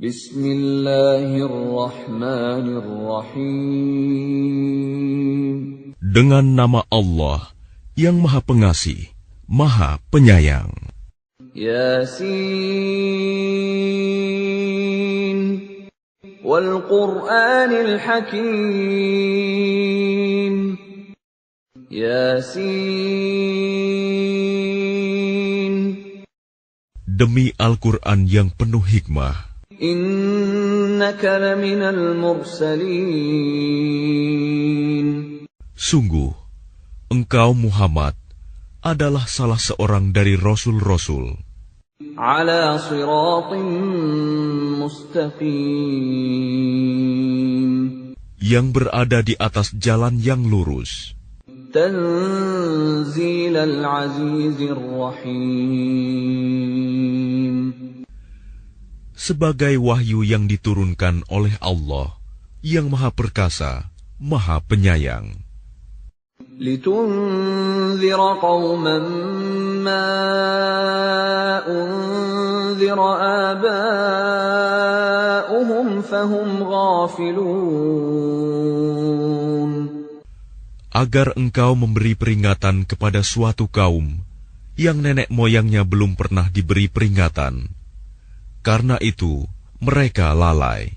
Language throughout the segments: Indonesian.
Bismillahirrahmanirrahim. Dengan nama Allah yang Maha Pengasih, Maha Penyayang. Yasin wal Qur'anil Hakim. Yasin. Demi Al-Quran yang penuh hikmah. Innaka laminal mursalin. Sungguh, engkau Muhammad adalah salah seorang dari Rasul-Rasul. Ala siratim mustaqim. Yang berada di atas jalan yang lurus. Tanzilal azizir rahim. Sebagai wahyu yang diturunkan oleh Allah yang Maha Perkasa, Maha Penyayang. Litunzira qauman ma unzira aba'uhum fahum ghafilun. Agar engkau memberi peringatan kepada suatu kaum yang nenek moyangnya belum pernah diberi peringatan. Karena itu, mereka lalai.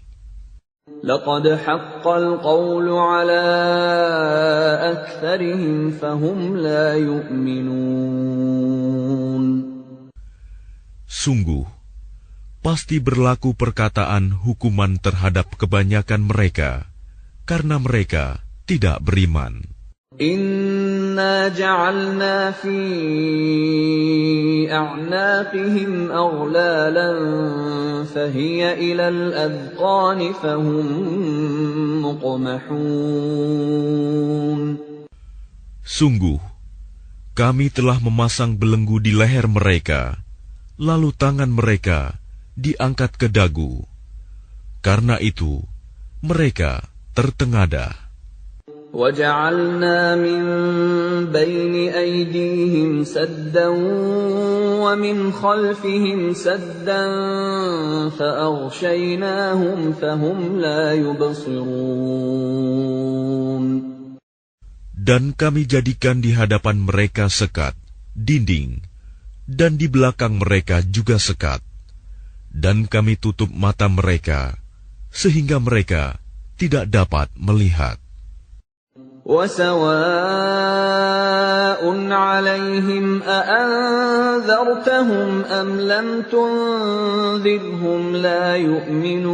Laqad haqqal qawlu ala aktsarihim fahum la yu'minun. Sungguh, pasti berlaku perkataan hukuman terhadap kebanyakan mereka, karena mereka tidak beriman. Inna ja'alna fi a'naqihim aghlalan fahiya ilal adqani fahum muqmahun. Sungguh, kami telah memasang belenggu di leher mereka, lalu tangan mereka diangkat ke dagu. Karena itu, mereka tertengadah. وَجَعَلْنَا مِنْ بَيْنِ أَيْدِيهِمْ سَدًّا وَمِنْ خَلْفِهِمْ سَدًّا فَأَغْشَيْنَاهُمْ فَهُمْ لَا يُبْصِرُونَ. Dan kami jadikan di hadapan mereka sekat, dinding, dan di belakang mereka juga sekat. Dan kami tutup mata mereka, sehingga mereka tidak dapat melihat. وَسَوَاءٌ عَلَيْهِمْ أَأَنذَرْتَهُمْ أَمْ لَمْ تُنذِرْهُمْ لَا يُؤْمِنُونَ.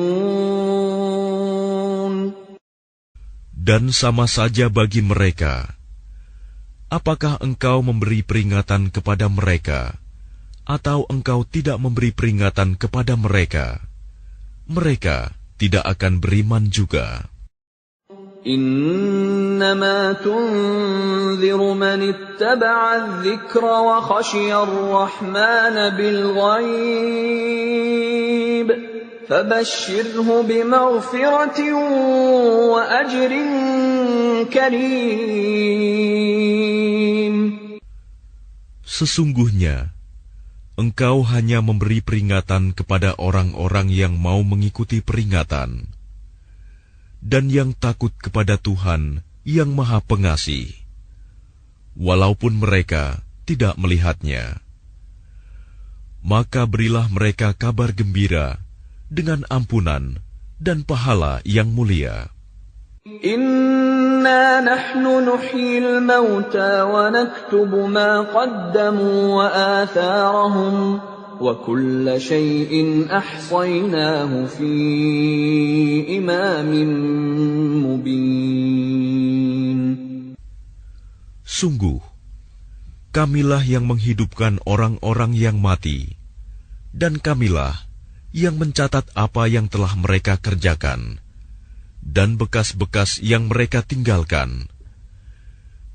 Dan sama saja bagi mereka, apakah engkau memberi peringatan kepada mereka, atau engkau tidak memberi peringatan kepada mereka, mereka tidak akan beriman juga. إنما تنذر من اتبع الذكر وخشي الرحمن بالغيب فبشره بمغفرة وأجر كريم. Sesungguhnya, engkau hanya memberi peringatan kepada orang-orang yang mau mengikuti peringatan, dan yang takut kepada Tuhan yang Maha Pengasih, walaupun mereka tidak melihatnya. Maka berilah mereka kabar gembira dengan ampunan dan pahala yang mulia. Inna nahnu nuhyil mauta wa naktubu ma qaddamu wa atharahum وَكُلَّ شَيْءٍ أَحْصَيْنَاهُ فِي إِمَامٍ مُبِينٍ. Sungguh, kamilah yang menghidupkan orang-orang yang mati, dan kamilah yang mencatat apa yang telah mereka kerjakan, dan bekas-bekas yang mereka tinggalkan.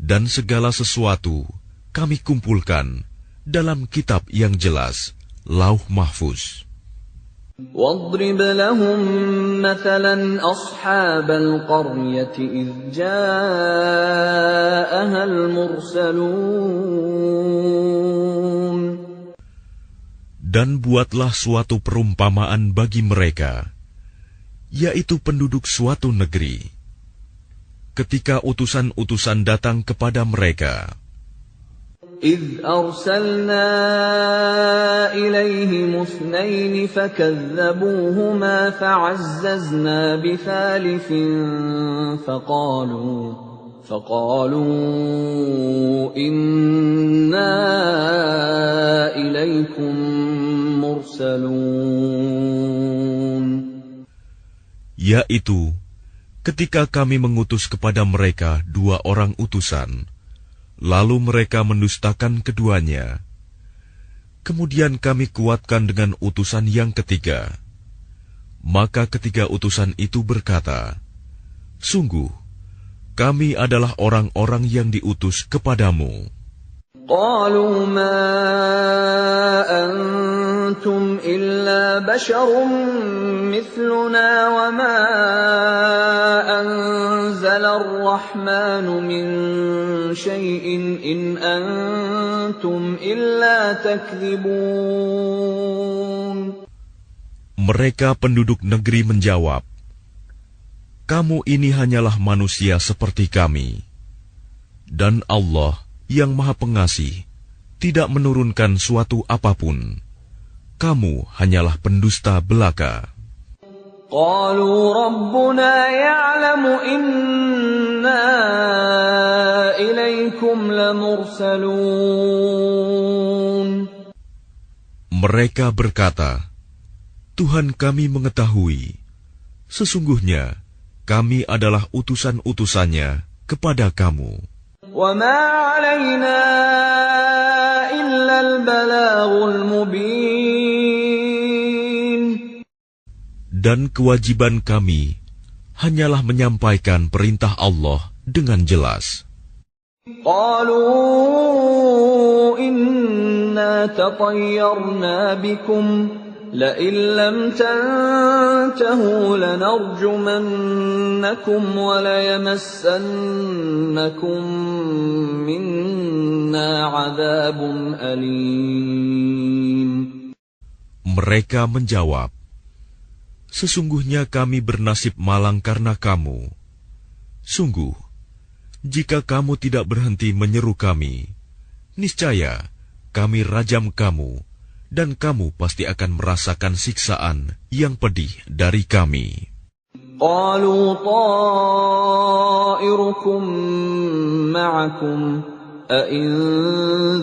Dan segala sesuatu kami kumpulkan dalam kitab yang jelas, Lauh Mahfuz. وَاضْرِبْ لَهُمْ مَثَلًا أَصْحَابَ الْقَرْيَةِ إِذْ جَاءَهَا Dan buatlah suatu perumpamaan bagi mereka, yaitu penduduk suatu negeri. Ketika utusan-utusan datang kepada mereka, إِذْ أَرْسَلْنَا إِلَيْهِمُ اثْنَيْنِ فَكَذَّبُوهُمَا فَعَزَّزْنَا بِثَالِثٍ فَقَالُوا إِنَّا إِلَيْكُمْ مُرْسَلُونَ. Yaitu, ketika kami mengutus kepada mereka 2 orang utusan, lalu mereka mendustakan keduanya. Kemudian kami kuatkan dengan utusan yang ketiga. Maka ketiga utusan itu berkata, sungguh, kami adalah orang-orang yang diutus kepadamu. قالوا ما أنتم إلا بشر مثلنا وما أنزل الرحمن من شيء إن أنتم إلا تكذبون. Mereka penduduk negeri menjawab, kamu ini hanyalah manusia seperti kami, dan Allah yang Maha Pengasih tidak menurunkan suatu apapun. Kamu hanyalah pendusta belaka. قالوا ربنا يعلم إنا إليكم لمرسلون. Mereka berkata, Tuhan kami mengetahui, sesungguhnya kami adalah utusan-utusannya kepada kamu. وَمَا عَلَيْنَا إِلَّا الْبَلَاغُ الْمُبِينُ. Dan kewajiban kami hanyalah menyampaikan perintah Allah dengan jelas. قَالُوا إِنَّا تَطَيَّرْنَا بِكُمْ لَئِن لَّمْ تَنْتَهُوا لَنَرْجُمَنَّكُمْ وَلَيَمَسَّنَّكُمْ مِنَّا عَذَابٌ أَلِيمٌ. Mereka menjawab, sesungguhnya kami bernasib malang karena kamu. Sungguh, jika kamu tidak berhenti menyeru kami, niscaya kami rajam kamu, dan kamu pasti akan merasakan siksaan yang pedih dari kami. قَالُوا طَائِرُكُمْ مَعَكُمْ أَإِن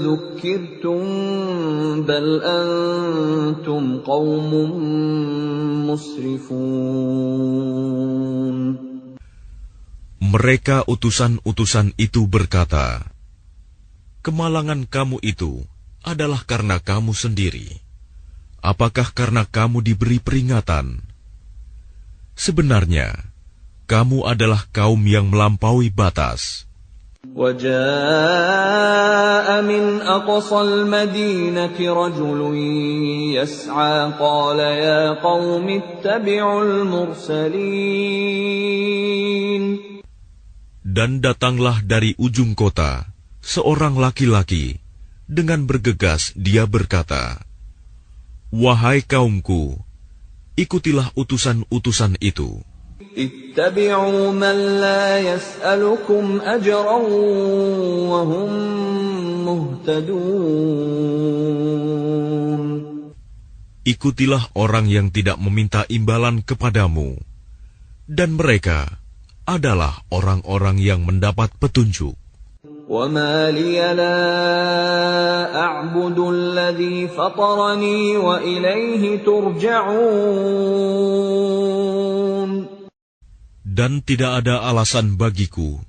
ذُكِّرْتُمْ بَلْ أَنْتُمْ قَوْمٌ مُسْرِفُونَ. Mereka utusan-utusan itu berkata, kemalangan kamu itu adalah karena kamu sendiri. Apakah karena kamu diberi peringatan? Sebenarnya, kamu adalah kaum yang melampaui batas. وَجَاءَ مِنْ أَقْصَى الْمَدِينَةِ رَجُلٌ يَسْعَى قَالَ يَا قَوْمِ اتَّبِعُوا الْمُرْسَلِينَ. Dan datanglah dari ujung kota seorang laki-laki. Dengan bergegas dia berkata, wahai kaumku, ikutilah utusan-utusan itu. Ittabi'u man la yas'alukum ajran wa hum muhtadun. Ikutilah orang yang tidak meminta imbalan kepadamu, dan mereka adalah orang-orang yang mendapat petunjuk. وَمَا لِيَ لَا أَعْبُدُ الَّذِي فَطَرَنِي وَإِلَيْهِ تُرْجَعُونَ. Dan tidak ada alasan bagiku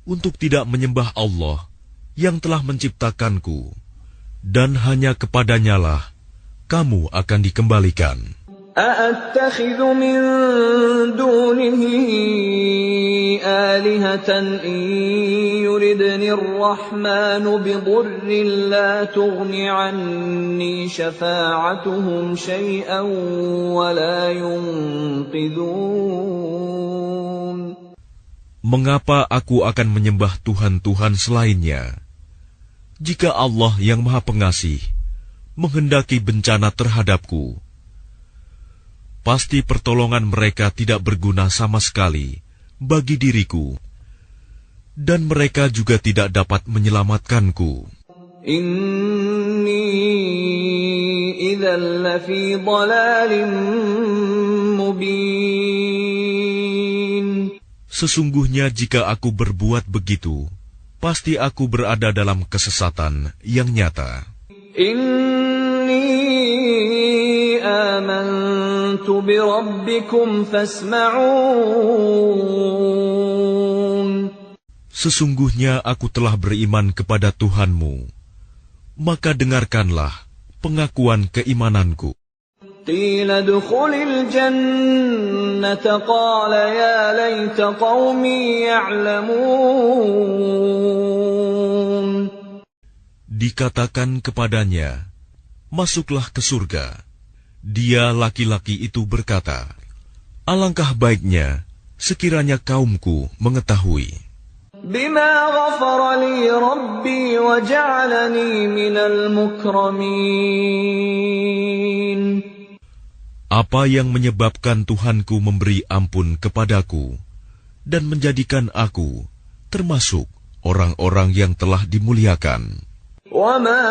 untuk tidak menyembah Allah yang telah menciptakanku, dan hanya kepadanyalah kamu akan dikembalikan. أَأَتَّخِذُ مِن دُونِهِ آلِهَةً إِن يُرِدْنِ الرَّحْمَنُ بِضُرٍّ لَّا تُغْنِ عَنِّي شَفَاعَتُهُمْ شَيْئًا وَلَا يُنقِذُونَ. Mengapa aku akan menyembah Tuhan-Tuhan selainnya, jika Allah yang Maha Pengasih menghendaki bencana terhadapku, pasti pertolongan mereka tidak berguna sama sekali bagi diriku, dan mereka juga tidak dapat menyelamatkanku. Inni idzal lafi dhalalin mubin. Sesungguhnya jika aku berbuat begitu, pasti aku berada dalam kesesatan yang nyata. Inni amantu bi rabbikum fasma'un. Sesungguhnya aku telah beriman kepada Tuhanmu, maka dengarkanlah pengakuan keimananku. Qila dukhulil jannata qala ya laita qaumi ya'lamun. Dikatakan kepadanya, masuklah ke surga. Dia laki-laki itu berkata, alangkah baiknya sekiranya kaumku mengetahui. Bima ghafara li rabbi wa ja'alani minal mukramin. Apa yang menyebabkan Tuhanku memberi ampun kepadaku dan menjadikan aku termasuk orang-orang yang telah dimuliakan. وَمَا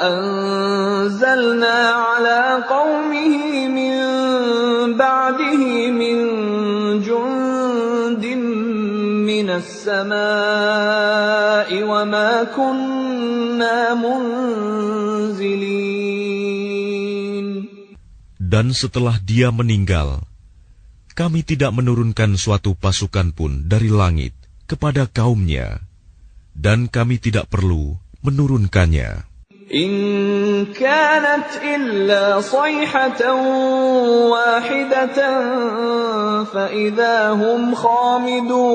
أَنزَلْنَا عَلَىٰ قَوْمِهِ مِن بَعْدِهِ مِن جُندٍ مِّنَ السَّمَاءِ وَمَا كُنَّا مُنزِلِينَ. Dan setelah dia meninggal, kami tidak menurunkan suatu pasukan pun dari langit kepada kaumnya, dan kami tidak perlu menurunkannya. In kanat illa sayhatan wahidatan fa idza hum khamidun.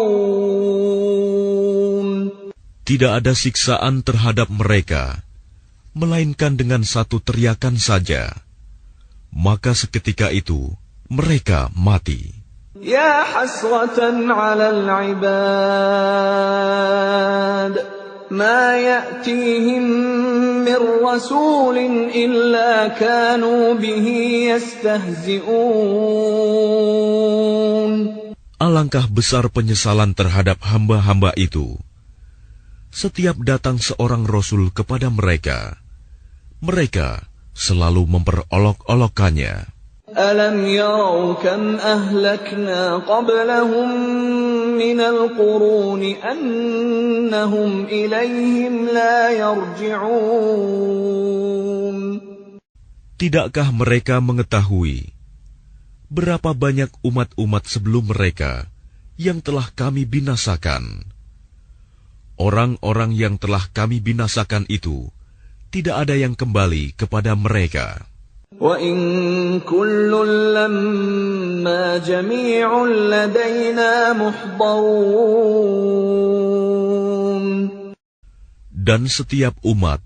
Tidak ada siksaan terhadap mereka, melainkan dengan satu teriakan saja. Maka seketika itu mereka mati. Ya hasratan 'alal 'ibad ma ya'tihim min rasulin illa kanu bihi yastahzi'un. Alangkah besar penyesalan terhadap hamba-hamba itu. Setiap datang seorang rasul kepada mereka, mereka selalu memperolok-olokkannya. Alam yarau kam ahlakna qablahum minal quruni annahum ilayhim la yarji'un. Tidakkah mereka mengetahui berapa banyak umat-umat sebelum mereka yang telah kami binasakan? Orang-orang yang telah kami binasakan itu tidak ada yang kembali kepada mereka. Wa in kullun lamma jami'un ladaina muhdarun. Dan setiap umat,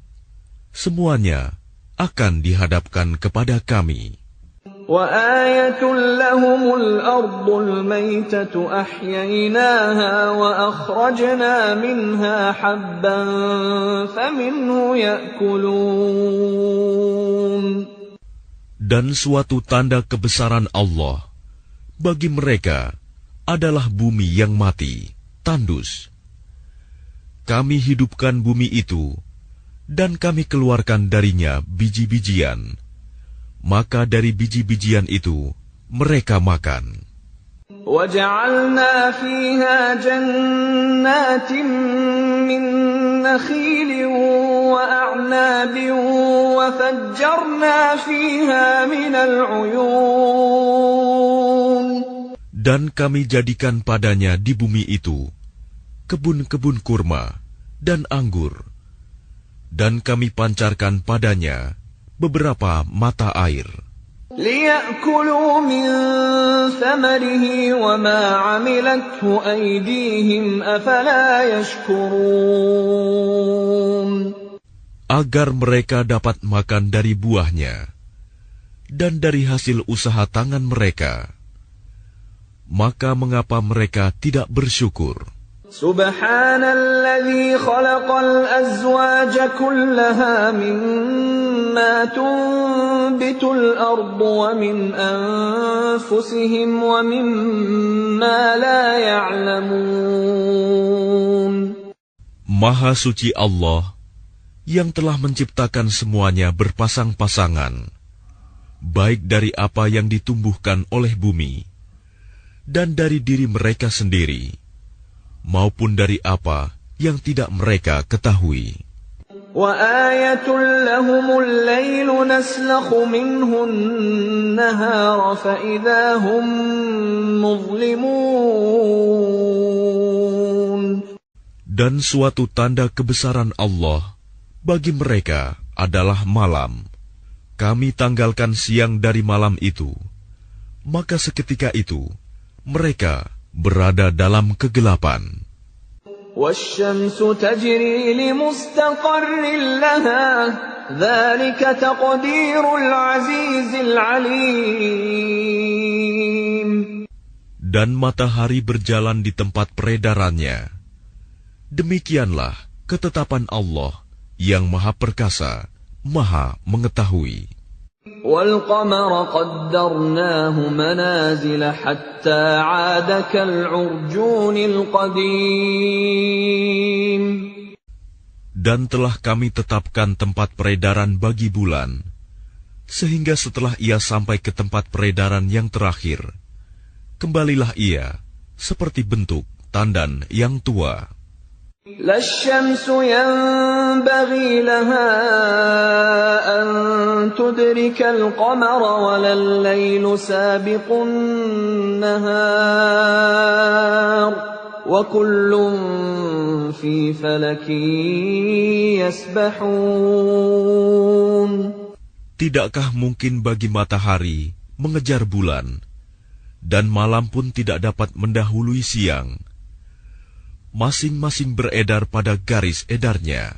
semuanya akan dihadapkan kepada kami. Wa ayatun lahumul ardul maytatu ahyaynaha wa akhrajna minha habban faminhu ya'kulun. Dan suatu tanda kebesaran Allah bagi mereka adalah bumi yang mati, tandus. Kami hidupkan bumi itu, dan kami keluarkan darinya biji-bijian. Maka dari biji-bijian itu mereka makan. وَجَعَلْنَا فِيهَا جَنَّاتٍ مِّن نَّخِيلٍ وَأَعْنَابٍ وَفَجَّرْنَا فِيهَا مِنَ الْعُيُونِ. Dan kami jadikan padanya di bumi itu kebun-kebun kurma dan anggur, dan kami pancarkan padanya beberapa mata air. لِيَأْكُلُوا مِنْ ثَمَرِهِ وَمَا عَمِلَتْهُ أَيْدِيهِمْ أَفَلَا يَشْكُرُونَ. Agar mereka dapat makan dari buahnya dan dari hasil usaha tangan mereka. Maka mengapa mereka tidak bersyukur? Subhanalladzi khalaqal azwaja kullaha mimma tunbitul ardu wa min anfusihim wa mimma la ya'lamun. Maha suci Allah yang telah menciptakan semuanya berpasang-pasangan, baik dari apa yang ditumbuhkan oleh bumi dan dari diri mereka sendiri, maupun dari apa yang tidak mereka ketahui. وَآيَةٌ لَهُمُ اللَّيْلُ نَسْلَخُ مِنْهُ النَّهَارَ فَإِذَا هُمْ مُظْلِمُونَ. Dan suatu tanda kebesaran Allah bagi mereka adalah malam. Kami tanggalkan siang dari malam itu, maka seketika itu mereka berada dalam kegelapan. وَالشَّمْسُ تَجْرِي لِمُسْتَقَرٍّ لَهَا ذَلِكَ تَقْدِيرُ الْعَزِيزِ الْعَلِيمِ. Dan matahari berjalan di tempat peredarannya. Demikianlah ketetapan Allah yang Maha Perkasa, Maha Mengetahui. وَالْقَمَرَ قَدَّرْنَاهُ مَنَازِلَ حَتَّى عَادَ كَالْعُرْجُونِ الْقَدِيمِ. Dan telah kami tetapkan tempat peredaran bagi bulan, sehingga setelah ia sampai ke tempat peredaran yang terakhir, kembalilah ia seperti bentuk tandan yang tua. لا الشمس ينبغي لها أن تدرك القمر ولا الليل سابق النهار وكل في فلك يسبحون. Tidakkah mungkin bagi matahari mengejar bulan, dan malam pun tidak dapat mendahului siang? Masing-masing beredar pada garis edarnya.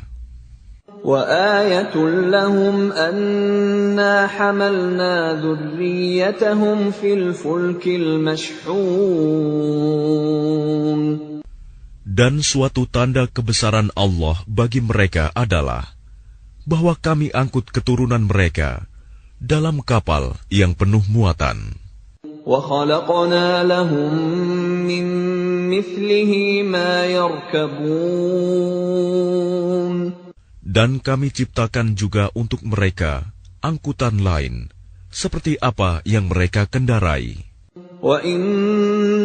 وَآيَةٌ لَهُمْ أَنَّا حَمَلْنَا ذُرِّيَّتَهُمْ فِي الْفُلْكِ الْمَشْحُونِ. Dan suatu tanda kebesaran Allah bagi mereka adalah bahwa kami angkut keturunan mereka dalam kapal yang penuh muatan. وَخَلَقْنَا لَهُم مِّن مِّثْلِهِ مَا يَرْكَبُونَ. Dan kami ciptakan juga untuk mereka angkutan lain, seperti apa yang mereka kendarai. وَإِن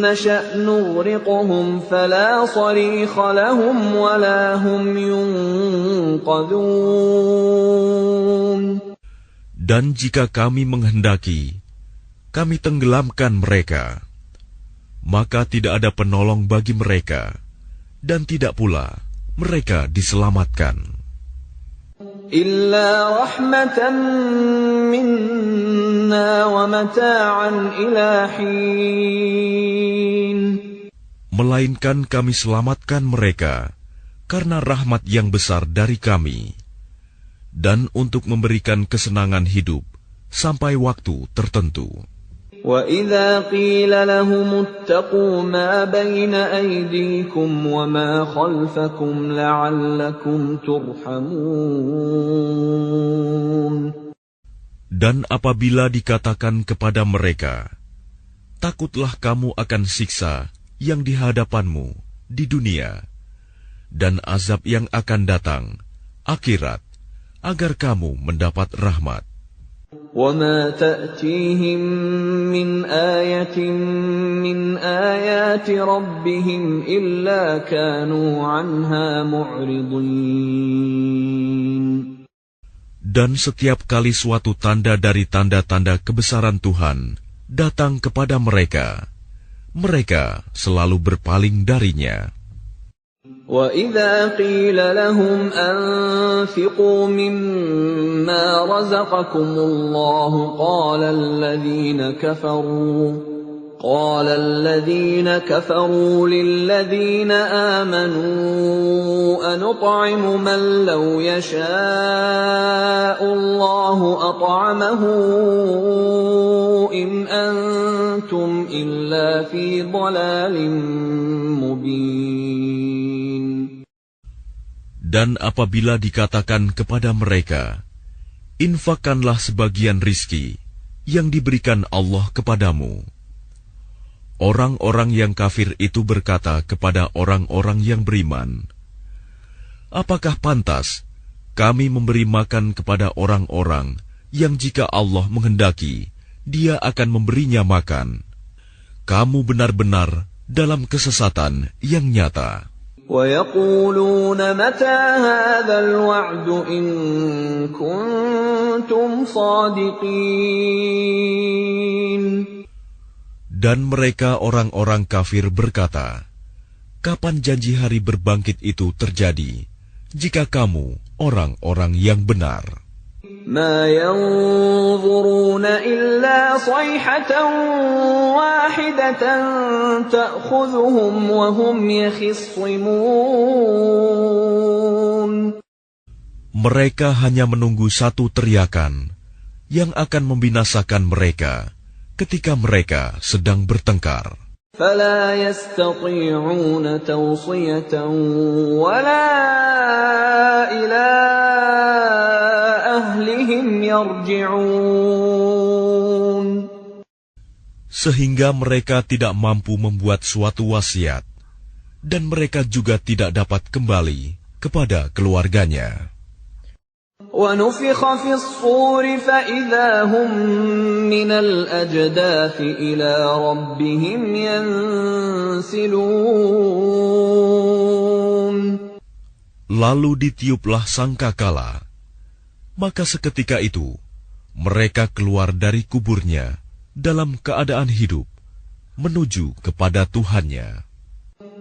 نَّشَأْ نُغْرِقْهُمْ فَلَا صَرِيخَ لَهُمْ وَلَا هُمْ يُنقَذُونَ. Dan jika kami menghendaki, kami tenggelamkan mereka, maka tidak ada penolong bagi mereka, dan tidak pula mereka diselamatkan. Illa rahmatan minna wa mata'an ila hin. Melainkan kami selamatkan mereka karena rahmat yang besar dari kami, dan untuk memberikan kesenangan hidup sampai waktu tertentu. وَإِذَا قِيلَ لَهُمُ اتَّقُوا مَا بَيْنَ أَيْدِيكُمْ وَمَا خَلْفَكُمْ لَعَلَّكُمْ تُرْحَمُونَ. Dan apabila dikatakan kepada mereka, takutlah kamu akan siksa yang di hadapanmu di dunia, dan azab yang akan datang, akhirat, agar kamu mendapat rahmat. وَمَا تَأْتِيهِمْ مِنْ آيَةٍ مِنْ آيَاتِ رَبِّهِمْ إِلَّا كَانُوا عَنْهَا مُعْرِضِينَ. Dan setiap kali suatu tanda dari tanda-tanda kebesaran Tuhan datang kepada mereka, mereka selalu berpaling darinya. وَإِذَا قِيلَ لَهُمْ أَنفِقُوا مِمَّا رَزَقَكُمُ اللَّهُ قَالَ الَّذِينَ كَفَرُوا لِلَّذِينَ آمَنُوا أَنُطْعِمُ مَن لَّوْ يَشَاءُ اللَّهُ أَطْعَمَهُ إِنْ أَنتُمْ إِلَّا فِي ضَلَالٍ مُّبِينٍ. Dan apabila dikatakan kepada mereka, infakkanlah sebagian rizki yang diberikan Allah kepadamu. Orang-orang yang kafir itu berkata kepada orang-orang yang beriman, apakah pantas kami memberi makan kepada orang-orang yang jika Allah menghendaki, Dia akan memberinya makan? Kamu benar-benar dalam kesesatan yang nyata. وَيَقُولُونَ مَتَى هَذَا الْوَعْدُ إِن كُنتُمْ صَادِقِينَ. Dan mereka orang-orang kafir berkata, kapan janji hari berbangkit itu terjadi, jika kamu orang-orang yang benar? مَا يَنظُرُونَ إِلَّا صَيْحَةً وَاحِدَةً تَأْخُذُهُمْ وَهُمْ يَخِصِّمُونَ. Mereka hanya menunggu satu teriakan yang akan membinasakan mereka ketika mereka sedang bertengkar. فَلَا يَسْتَطِيعُونَ تَوْصِيَةً وَلَا إِلَى أَهْلِهِمْ يَرْجِعُونَ. Sehingga mereka tidak mampu membuat suatu wasiat, dan mereka juga tidak dapat kembali kepada keluarganya. وَنُفِخَ فِي الصُّورِ فَإِذَا هُم مِّنَ الْأَجْدَاثِ إِلَى رَبِّهِمْ يَنسِلُونَ. Lalu ditiuplah sangkakala, maka seketika itu mereka keluar dari kuburnya dalam keadaan hidup menuju kepada Tuhannya.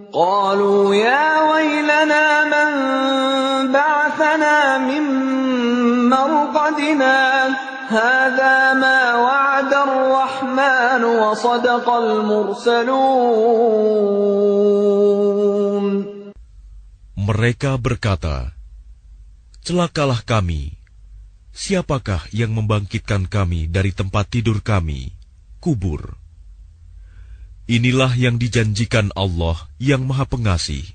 قالوا يا ويلنا من بعثنا من مرقدنا هذا ما وعد الرحمن وصدق المرسلون. Mereka berkata, celakalah kami, siapakah yang membangkitkan kami dari tempat tidur kami, kubur? Inilah yang dijanjikan Allah yang Maha Pengasih,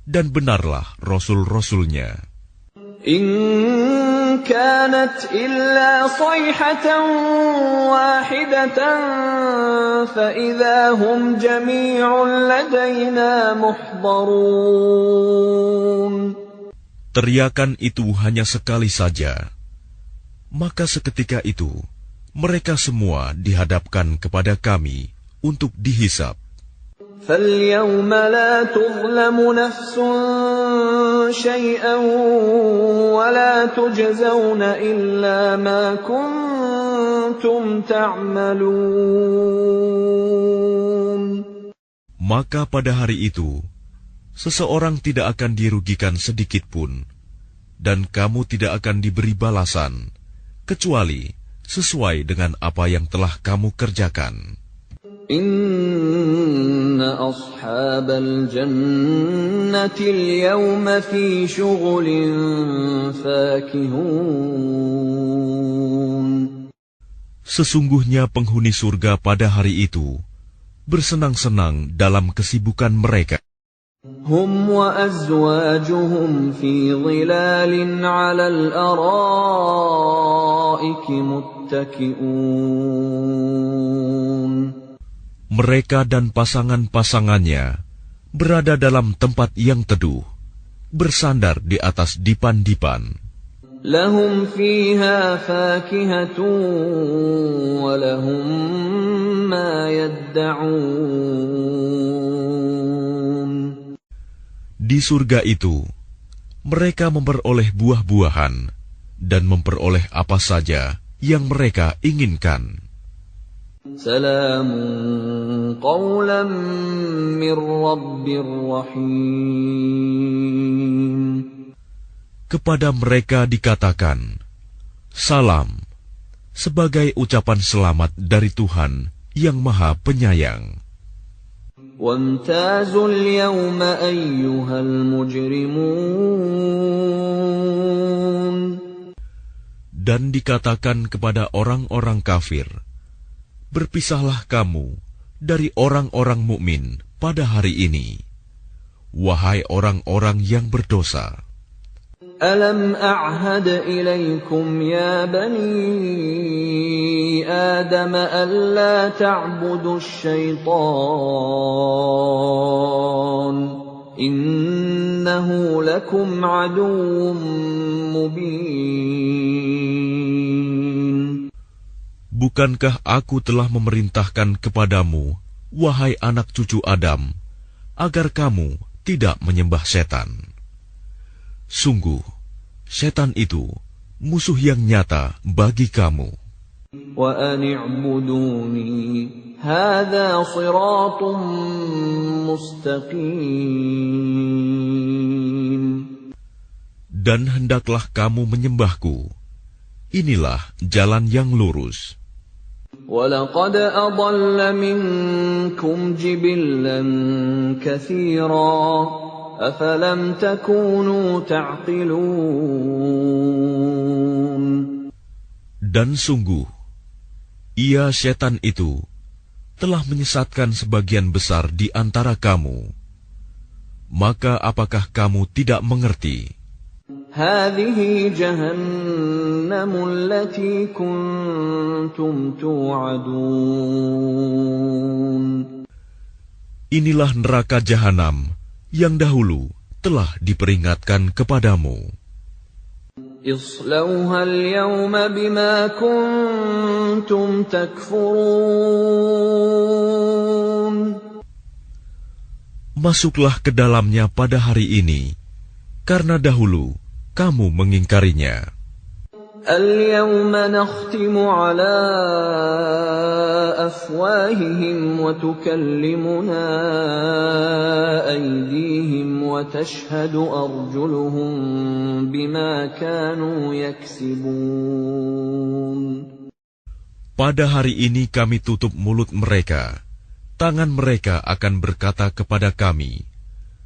dan benarlah Rasul-Rasulnya. إن كانت إلا صيحة واحدة فإذا هم جميع لدينا محضرون. Teriakan itu hanya sekali saja, maka seketika itu mereka semua dihadapkan kepada kami untuk dihisab. فَالْيَوْمَ لَا تُظْلَمُ نَفْسٌ شَيْئًا وَلَا تُجْزَوْنَ إِلَّا مَا كُنتُمْ تَعْمَلُونَ. Maka pada hari itu, seseorang tidak akan dirugikan sedikit pun, dan kamu tidak akan diberi balasan, kecuali sesuai dengan apa yang telah kamu kerjakan. Inna ashabal jannati al-yawma fi syughulin fakihun. Sesungguhnya penghuni surga pada hari itu bersenang-senang dalam kesibukan mereka. Hum wa azwajuhum fi dhilalin 'alal araiki muttaki'un. Mereka dan pasangan-pasangannya berada dalam tempat yang teduh, bersandar di atas dipan-dipan. Lahum fiha fakihatun wa lahum ma yadda'un. Di surga itu, mereka memperoleh buah-buahan dan memperoleh apa saja yang mereka inginkan. Salamun qawlan min rabbir rahim. Kepada mereka dikatakan, salam, sebagai ucapan selamat dari Tuhan yang Maha Penyayang. Wamtazul yawma ayyuhal mujrimun. Dan dikatakan kepada orang-orang kafir, berpisahlah kamu dari orang-orang mukmin pada hari ini, wahai orang-orang yang berdosa. ألم أعهد إليكم يا بني آدم ألا تعبدوا الشيطان إنه لكم عدو مبين. Bukankah aku telah memerintahkan kepadamu, wahai anak cucu Adam, agar kamu tidak menyembah setan? Sungguh, setan itu musuh yang nyata bagi kamu. Wa an i'buduni hadza shiratun mustaqim. Dan hendaklah kamu menyembahku. Inilah jalan yang lurus. وَلَقَدْ أَضَلَّ مِنكُمْ جِبِلًّا كَثِيرًا أَفَلَمْ تَكُونُوا تَعْقِلُونَ. Dan sungguh, ia setan itu telah menyesatkan sebagian besar di antara kamu. Maka apakah kamu tidak mengerti? هذه جهنم التي كنتم توعدون. Inilah neraka jahanam yang dahulu telah diperingatkan kepadamu. اصلوها اليوم بما كنتم تكفرون. Masuklah ke dalamnya pada hari ini, karena dahulu kamu mengingkarinya. اليوم نختم على أفواههم وتكلمنا أيديهم وتشهد أرجلهم بما كانوا يكسبون. Pada hari ini kami tutup mulut mereka, tangan mereka akan berkata kepada kami,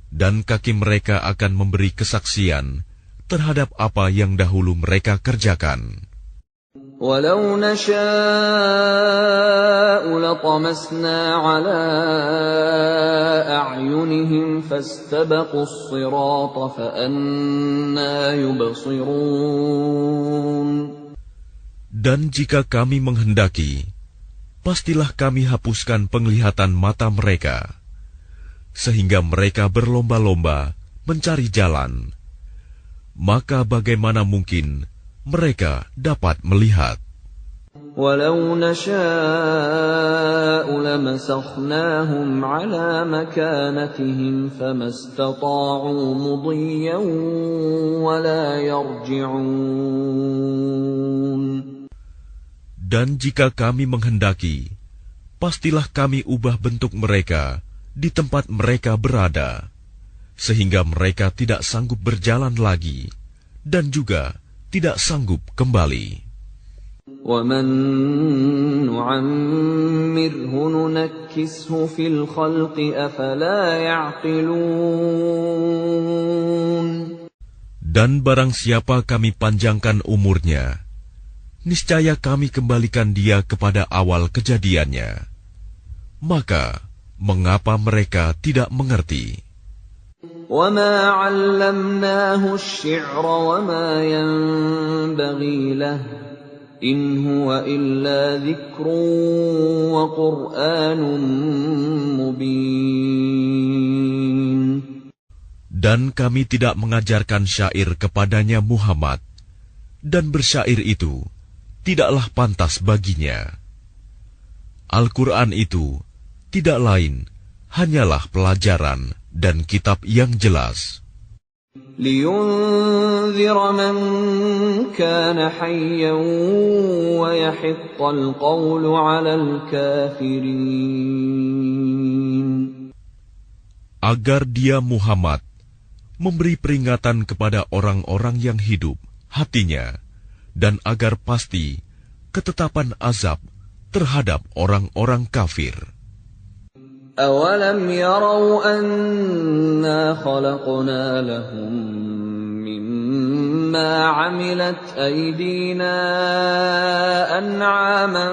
dan kaki mereka akan memberi kesaksian terhadap apa yang dahulu mereka kerjakan. Walau nasha'u latamasna ala a'yunihim fastabaqus sirata fa anna yubsirun. Dan jika kami menghendaki, pastilah kami hapuskan penglihatan mata mereka, sehingga mereka berlomba-lomba mencari jalan. Maka bagaimana mungkin mereka dapat melihat? Walau nasha'u lamasakhnahum ala makanatihim famastata'u mudiyyan wala yarji'un. Dan jika kami menghendaki, pastilah kami ubah bentuk mereka di tempat mereka berada, sehingga mereka tidak sanggup berjalan lagi, dan juga tidak sanggup kembali. وَمَن نُّعَمِّرْهُ نُنَكِّسْهُ فِي الْخَلْقِ أَفَلَا يَعْقِلُونَ. Dan barang siapa kami panjangkan umurnya, niscaya kami kembalikan dia kepada awal kejadiannya. Maka, mengapa mereka tidak mengerti? وَمَا عَلَّمْنَاهُ الشِّعْرَ وَمَا يَنبَغِي لَهُ إِنْ هُوَ إِلَّا ذِكْرٌ وَقُرْآنٌ مُبِينٌ. Dan kami tidak mengajarkan syair kepadanya Muhammad, dan bersyair itu tidaklah pantas baginya. Al-Quran itu tidak lain hanyalah pelajaran dan kitab yang jelas. لِيُنذِرَ مَن كَانَ حَيًّا وَيَحِقَّ الْقَوْلُ عَلَى الْكَافِرِينَ. Agar dia Muhammad memberi peringatan kepada orang-orang yang hidup hatinya, dan agar pasti ketetapan azab terhadap orang-orang kafir. أَوَلَمْ يَرَوْا أَنَّا خَلَقْنَا لَهُم مِّمَّا عَمِلَتْ أَيْدِينَا أَنْعَامًا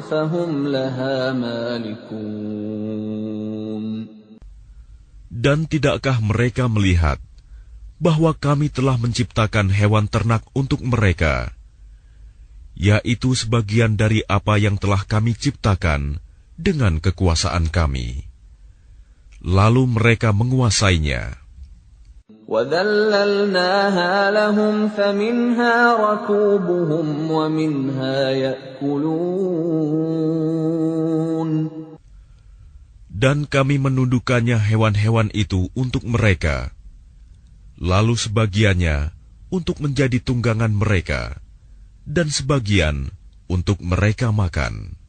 فَهُمْ لَهَا مَالِكُونَ. Dan tidakkah mereka melihat bahwa kami telah menciptakan hewan ternak untuk mereka, yaitu sebagian dari apa yang telah kami ciptakan dengan kekuasaan kami. Lalu mereka menguasainya. وَذَلَّلْنَاهَا لَهُمْ فَمِنْهَا رَكُوبُهُمْ وَمِنْهَا يَأْكُلُونَ. Dan kami menundukkannya hewan-hewan itu untuk mereka, lalu sebagiannya untuk menjadi tunggangan mereka, dan sebagian untuk mereka makan.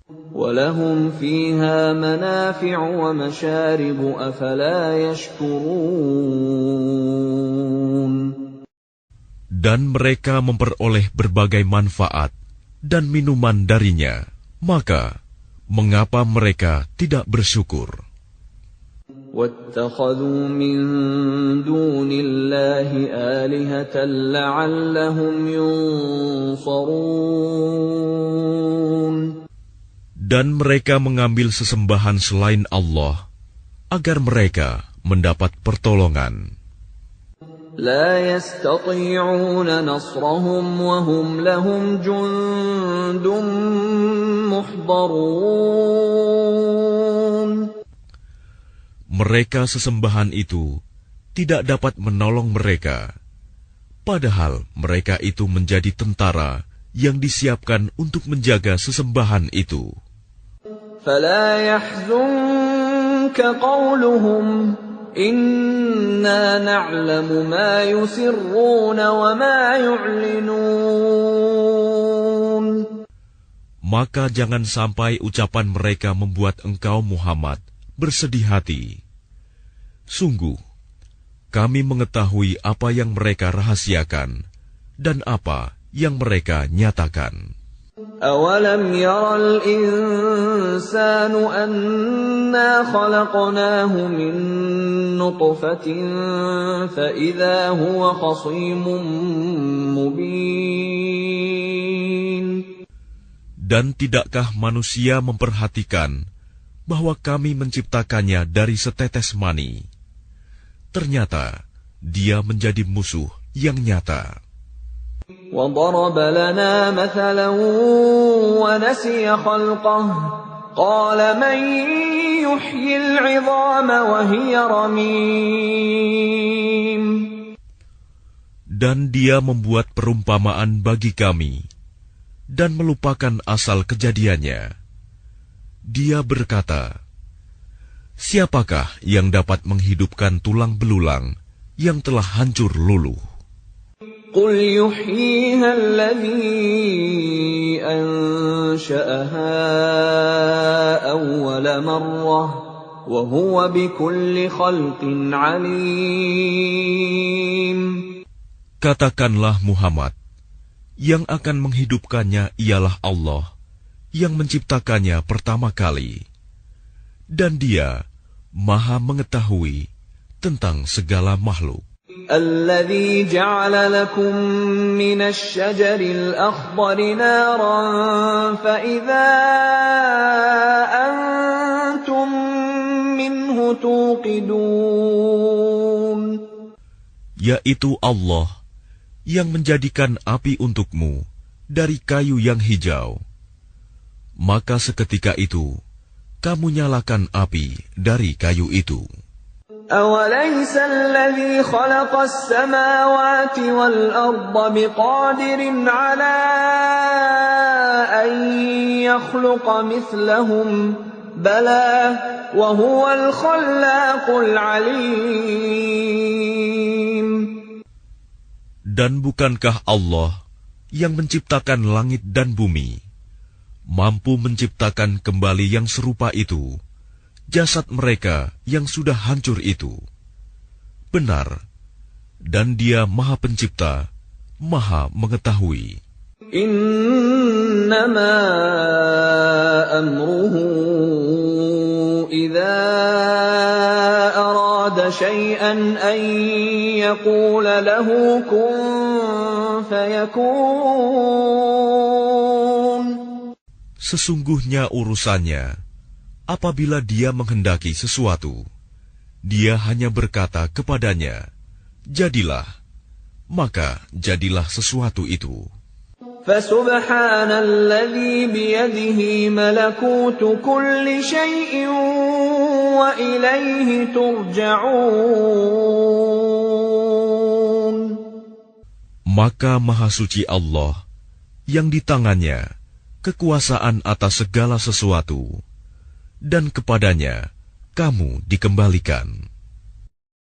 وَلَهُمْ فِيهَا مَنَافِعُ وَمَشَارِبُ أَفَلَا يَشْكُرُونَ. Dan mereka memperoleh berbagai manfaat dan minuman darinya, maka mengapa mereka tidak bersyukur? وَاتَّخَذُوا مِن دُونِ اللَّهِ آلِهَةً لَّعَلَّهُمْ يُنصَرُونَ. Dan mereka mengambil sesembahan selain Allah, agar mereka mendapat pertolongan. لا يستطيعون نصرهم وهم لهم جند محضرون. Mereka sesembahan itu tidak dapat menolong mereka, padahal mereka itu menjadi tentara yang disiapkan untuk menjaga sesembahan itu. فلا يحزنك قولهم إنا نعلم ما يسرون وما يعلنون. Maka jangan sampai ucapan mereka membuat engkau Muhammad bersedih hati. Sungguh, kami mengetahui apa yang mereka rahasiakan dan apa yang mereka nyatakan. أَوَلَمْ يَرَ الْإِنسَانُ أَنَّا خَلَقْنَاهُ مِن نُّطْفَةٍ فَإِذَا هُوَ خَصِيمٌ مُّبِينٌ. Dan tidakkah manusia memperhatikan bahwa kami menciptakannya dari setetes mani? Ternyata dia menjadi musuh yang nyata. وَضَرَبَ لَنَا مَثَلًا وَنَسِيَ خَلْقَهُ قَالَ مَن يُحْيِي الْعِظَامَ وَهِيَ رَمِيمٌ. Dan dia membuat perumpamaan bagi kami dan melupakan asal kejadiannya. Dia berkata, siapakah yang dapat menghidupkan tulang belulang yang telah hancur luluh? قُلْ يُحْيِيهَا الَّذِي أَنشَأَهَا أَوَّلَ مَرَّةٍ وَهُوَ بِكُلِّ خَلْقٍ عَلِيمٌ. Katakanlah Muhammad, yang akan menghidupkannya ialah Allah, yang menciptakannya pertama kali. Dan dia Maha mengetahui tentang segala makhluk. الَّذِي جَعَلَ لَكُم مِّنَ الشَّجَرِ الْأَخْضَرِ نَارًا فَإِذَا أَنتُم مِّنْهُ تُوقِدُونَ. Yaitu Allah yang menjadikan api untukmu dari kayu yang hijau. Maka seketika itu kamu nyalakan api dari kayu itu. أَوَلَيْسَ الَّذِي خَلَقَ السَّمَاوَاتِ وَالْأَرْضَ بِقَادِرٍ عَلَىٰ أَن يَخْلُقَ مِثْلَهُم ۚ بَلَىٰ وَهُوَ الْخَلَّاقُ الْعَلِيمُ. Dan bukankah Allah yang menciptakan langit dan bumi, mampu menciptakan kembali yang serupa itu, jasad mereka yang sudah hancur itu? Benar, dan Dia Maha Pencipta, Maha Mengetahui. إِنَّمَا أَمْرُهُ إِذَا أَرَادَ شَيْئًا أَن يَقُولَ لَهُ كُن فَيَكُونُ. Sesungguhnya urusannya, apabila Dia menghendaki sesuatu, Dia hanya berkata kepadanya, jadilah, maka jadilah sesuatu itu. فسبحان الذي بيده ملكوت كل شيء وإليه ترجعون. Maka Maha Suci Allah yang di tangannya kekuasaan atas segala sesuatu, dan kepadanya kamu dikembalikan.